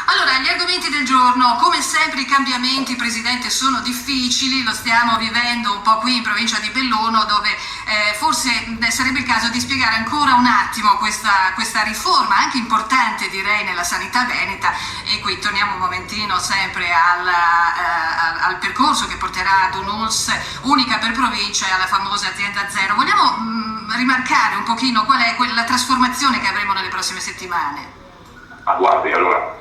Allora, gli argomenti del giorno, come sempre i cambiamenti, Presidente, sono difficili, lo stiamo vivendo un po' qui in provincia di Belluno, dove forse sarebbe il caso di spiegare ancora un attimo questa riforma, anche importante direi nella sanità veneta, e qui torniamo un momentino sempre al percorso che porterà ad un'ULSS unica per provincia e alla famosa azienda zero. Vogliamo rimarcare un pochino qual è la trasformazione che avremo nelle prossime settimane? Ma guardi, allora,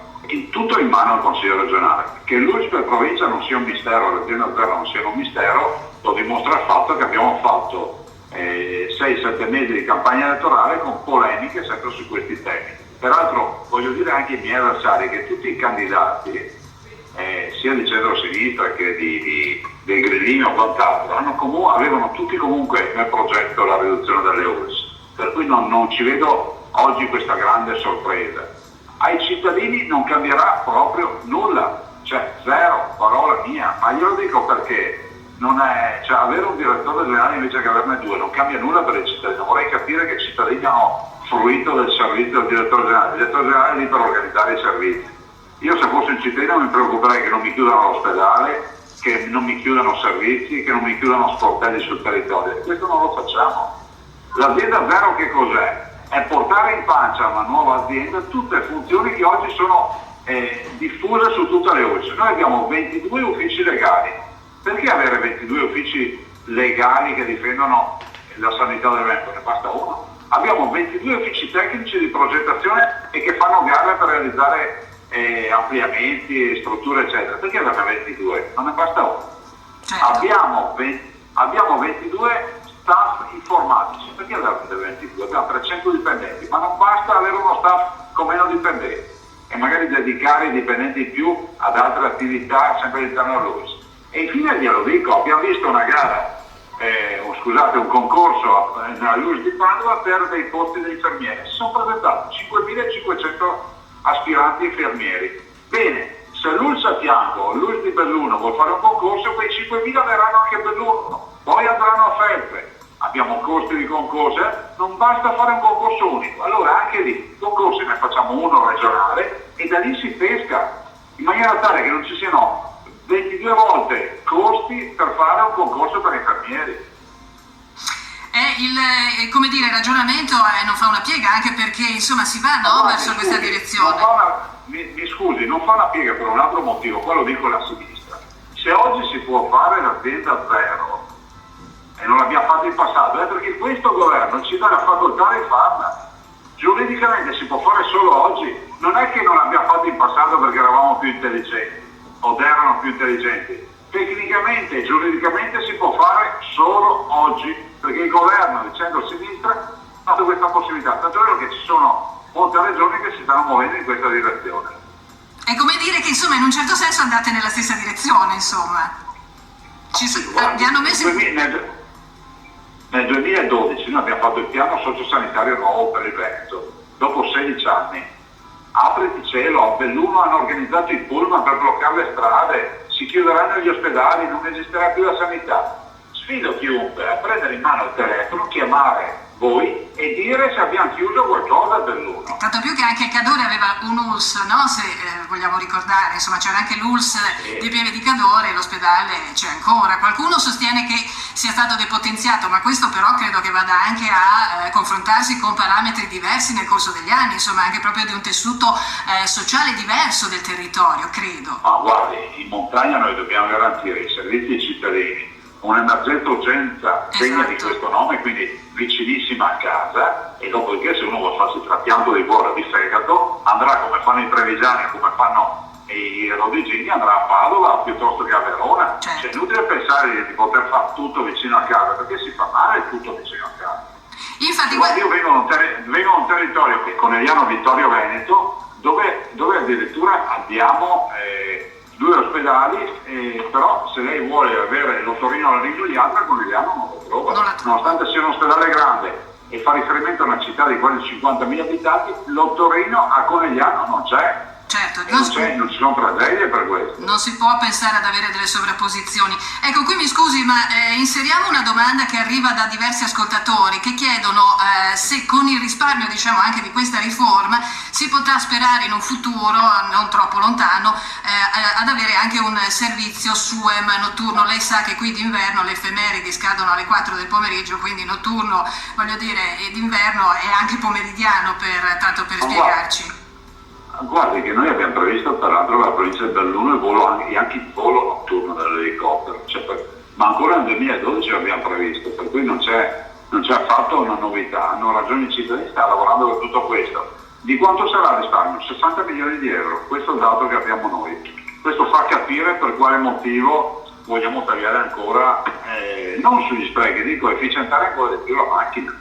tutto in mano al Consiglio regionale. Che l'ULSS per provincia non sia un mistero, l'azienda zero non sia un mistero, lo dimostra il fatto che abbiamo fatto 6-7 mesi di campagna elettorale con polemiche sempre su questi temi. Peraltro voglio dire anche ai miei avversari che tutti i candidati, sia di centro-sinistra che dei grillini o quant'altro, avevano tutti comunque nel progetto la riduzione delle ULSS, per cui non ci vedo oggi questa grande sorpresa. Ai cittadini non cambierà proprio nulla, cioè zero, parola mia, ma glielo dico perché avere un direttore generale invece che averne due non cambia nulla per i cittadini. Vorrei capire che i cittadini hanno fruito del servizio del direttore generale. Il direttore generale è lì per organizzare i servizi. Io se fossi un cittadino mi preoccuperei che non mi chiudano l'ospedale, che non mi chiudano servizi, che non mi chiudano sportelli sul territorio. E questo non lo facciamo. L'azienda zero che cos'è? È portare in pancia una nuova azienda tutte le funzioni che oggi sono diffuse su tutte le ULSS. Noi abbiamo 22 uffici legali. Perché avere 22 uffici legali che difendono la sanità del Veneto? Ne basta uno. Abbiamo 22 uffici tecnici di progettazione e che fanno gare per realizzare ampliamenti, strutture eccetera. Perché averne 22? Non ne basta uno. Certo. Abbiamo 22 staff informatici, perché averne 22? Abbiamo 300 dipendenti, ma non basta avere uno staff con meno dipendenti e magari dedicare i dipendenti in più ad altre attività sempre all'interno dell'ULSS. E infine glielo dico, abbiamo visto una gara, un concorso nella ULSS di Padova per dei posti di infermieri. Si sono presentati 5.500 aspiranti infermieri. Bene, se l'ULSS a fianco, l'ULSS di Belluno vuol fare un concorso, quei 5.000 verranno anche a Belluno, poi andranno a Feltre. Abbiamo costi di concorso, non basta fare un concorso unico. Allora anche lì, concorsi ne facciamo uno regionale e da lì si pesca, in maniera tale che non ci siano 22 volte costi per fare un concorso per infermieri. Il ragionamento non fa una piega, anche perché insomma si va verso questa direzione. Mi scusi, non fa una piega per un altro motivo, quello dico la sinistra. Se oggi si può fare l'azienda zero e non l'abbiamo fatto in passato, è perché questo governo ci dà la facoltà di farla. Giuridicamente si può fare solo oggi, non è che non l'abbiamo fatto in passato perché eravamo più intelligenti o erano più intelligenti. Tecnicamente e giuridicamente si può fare solo oggi, perché il governo di centro-sinistra ha dato questa possibilità. Tanto è vero che ci sono molte regioni che si stanno muovendo in questa direzione. È come dire che insomma in un certo senso andate nella stessa direzione, insomma. Vi hanno messo Nel 2012 noi abbiamo fatto il piano sociosanitario nuovo per il Veneto, dopo 16 anni. Apriti cielo, a Belluno hanno organizzato i pullman per bloccare le strade, si chiuderanno gli ospedali, non esisterà più la sanità. Sfido chiunque a prendere in mano il telefono, chiamare voi e dire se abbiamo chiuso qualcosa a Belluno. Tanto più che anche il Cadore aveva un ULSS, no? Se vogliamo ricordare, insomma c'era anche l'ULSS di Pieve di Cadore e l'ospedale c'è ancora. Qualcuno sostiene che sia stato depotenziato, ma questo però credo che vada anche a confrontarsi con parametri diversi nel corso degli anni, insomma anche proprio di un tessuto sociale diverso del territorio, credo. Ma guardi, in montagna noi dobbiamo garantire i servizi ai cittadini, un'emergenza urgenza degna di questo nome, quindi vicinissima a casa, e dopodiché se uno vuole farsi il trapianto di cuore o di fegato andrà come fanno i trevigiani, come fanno i rodigini, andrà a Padova piuttosto che a Verona. Certo. Cioè, è inutile pensare di poter fare tutto vicino a casa, perché si fa male tutto vicino a casa. Infatti, io vengo da un territorio che Conegliano Vittorio Veneto, dove addirittura abbiamo 2 ospedali, però se lei vuole avere l'Otorino alla Rigogliatra, Conegliano non lo trova. Nonostante sia un ospedale grande e fa riferimento a una città di quasi 50.000 abitanti, l'Otorino a Conegliano non c'è. Certo, non ci sono tragedie per questo. Non si può pensare ad avere delle sovrapposizioni. Ecco, qui mi scusi, ma inseriamo una domanda che arriva da diversi ascoltatori che chiedono se con il risparmio, diciamo, anche di questa riforma si potrà sperare in un futuro non troppo lontano ad avere anche un servizio SUEM notturno. Lei sa che qui d'inverno le effemeridi scadono alle 4 del pomeriggio, quindi notturno, voglio dire, d'inverno è anche pomeridiano, tanto per spiegarci. Guardi che noi abbiamo previsto peraltro la provincia di Belluno e anche il volo notturno dell'elicottero, ma ancora nel 2012 l'abbiamo previsto, per cui non c'è affatto una novità. Hanno ragione i cittadini, sta lavorando per tutto questo. Di quanto sarà il risparmio? 60 milioni di euro, questo è il dato che abbiamo noi. Questo fa capire per quale motivo vogliamo tagliare ancora, non sugli sprechi, dico efficientare ancora di più la macchina.